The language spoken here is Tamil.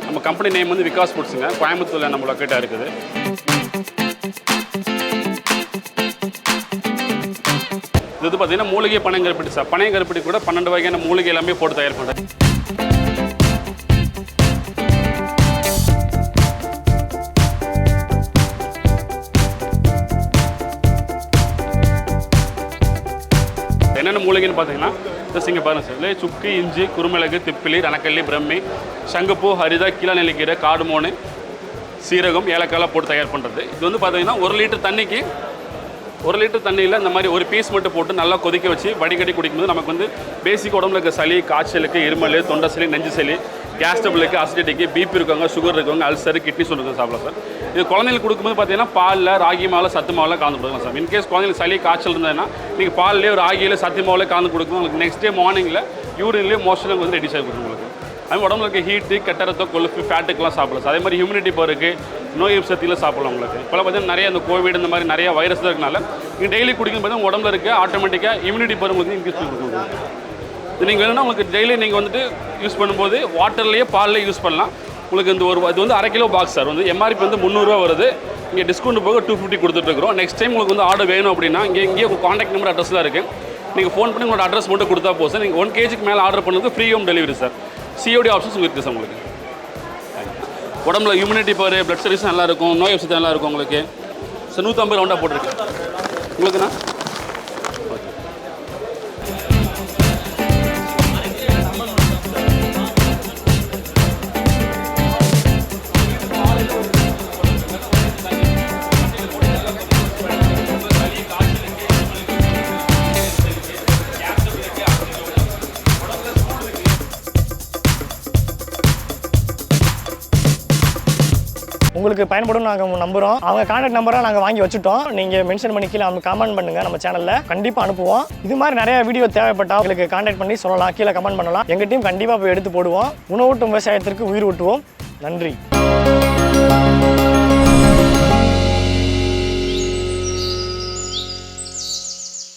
நம்ம கம்பெனி நேம் வந்து விகாஸ் ஃபுட்ஸுங்க. கோயம்புத்தூரில் நம்ம லொக்கேட்டாக இருக்குது. இது வந்து பார்த்தீங்கன்னா மூலிகை பனைங்கருப்பட்டி சார். பனைங்கருப்பட்டி கூட 12 வகையான மூலிகை எல்லாமே போட்டு தயார் பண்ணுறேன். என்னென்ன மூலிகைன்னு பார்த்தீங்கன்னா இங்கே பாருங்கள் சார். இல்லை சுக்கு, இஞ்சி, குருமிளகு, திப்பிலி, ரணக்கல்லி, பிரம்மி, சங்குப்பூ, ஹரிதா, கீழா நெல்லிக்கீரை, காடுமோனு, சீரகம், ஏலக்காயெல்லாம் போட்டு தயார் பண்ணுறது. இது வந்து பார்த்தீங்கன்னா 1 லிட்டர் தண்ணிக்கு 1 லிட்டர் தண்ணியில் இந்த மாதிரி ஒரு பீஸ் மட்டும் போட்டு நல்லா கொதிக்க வச்சு வடிகட்டி குடிக்கும்போது நமக்கு வந்து பேசிக் உடம்புல இருக்க சளி, காய்ச்சலுக்கு, இருமல், தொண்டை சளி, நெஞ்சு சளி, கேஸ் டபுளுக்கு, அசிடிட்டிக்கு, பிபி இருக்கவங்க, சுகர் இருக்கவங்க, அல்சர், கிட்னி சொல்லுங்க சாப்பிடலாம் சார். இது குழந்தைங்களுக்கு கொடுக்கும்போது பார்த்தீங்கன்னா பாலில் ராகி மாவில் சத்து மாவில் கலந்து கொடுக்கலாம் சார். இன்கேஸ் குழந்தைங்களுக்கு சளி, காய்ச்சல் இருந்ததுன்னா நீங்கள் பால்லேயே ராகியில் சத்து மாவில் கலந்து கொடுக்கணும். உங்களுக்கு நெக்ஸ்ட் டே மார்னிங்கில் யூரின்லேயே மோஷனுக்கு வந்து ரெடியூஸ் ஆகி கொடுக்கும் உங்களுக்கு. அது உடம்புல இருக்க ஹீட்டு, கெட்ட ரத்தம், கொழுப்பு, ஃபேட்டுக்கெல்லாம் சாப்பிடலாம் சார். அதே மாதிரி ஹியூமினிட்டி பவருக்கு, நோய் எதிர்ப்பு சக்தியில் சாப்பிடலாம் உங்களுக்கு. இப்போலாம் பார்த்தீங்கன்னா நிறைய இந்த கோவிட் இந்த மாதிரி நிறைய வைரஸ் இருக்கனால நீங்கள் டெய்லி குடிக்கும் போது உங்கள் உடம்புல இருக்க ஆட்டோமேட்டிக்காக இம்யூனிட்டி பவர் உங்களுக்கு இன்க்ரீஸ் பண்ணி கொடுக்கும். இது நீங்கள் வேணும்னா உங்களுக்கு டெய்லி நீங்கள் வந்துட்டு யூஸ் பண்ணும்போது வாட்டர்லேயே பாலில் யூஸ் பண்ணலாம். உங்களுக்கு இந்த இது வந்து 1/2 கிலோ பாக்ஸ் சார். வந்து எம்ஆர்பி வந்து 300 ரூபா வருது. இங்கே டிஸ்கவுண்ட் போக 250 கொடுத்துட்ருக்குறோம். நெக்ஸ்ட் டைம் உங்களுக்கு வந்து ஆர்டர் வேணும் அப்படின்னா இங்கேயே உங்கள் காண்டாக்ட் நம்பர் அட்ரஸ்லாம் இருக்குது. நீங்கள் ஃபோன் பண்ணி உங்களோட அட்ரஸ் மட்டும் கொடுத்தா போதும் சார். நீங்கள் 1 kgக்கு மேலே ஆர்டர் பண்ணுறது free home delivery sir. COD options இருக்குது சார் உங்களுக்கு. உடம்புல இம்யூனிட்டி பவர், பிளட் சர்வீஸ் நல்லா இருக்கும், நோய் வசதி நல்லா இருக்கும் உங்களுக்கு. சார் 150 ரவுண்டாக போட்டிருக்கேன் உங்களுக்குண்ணா. உங்களுக்கு பயன்படும் நாங்கள் நம்புகிறோம். அவங்க கான்டாக்ட் நம்பரை நாங்கள் வாங்கி வச்சுட்டோம். நீங்கள் மென்ஷன் பண்ணி கீழே கமெண்ட் பண்ணுங்கள். நம்ம சேனலில் கண்டிப்பாக அனுப்புவோம். இது மாதிரி நிறைய வீடியோ தேவைப்பட்டால் உங்களுக்கு கான்டாக்ட் பண்ணி சொல்லலாம், கீழே கமெண்ட் பண்ணலாம். எங்கள் டீம் கண்டிப்பாக போய் எடுத்து போடுவோம். உணவூட்டும் விவசாயத்திற்கு உயிர் ஊட்டுவோம். நன்றி.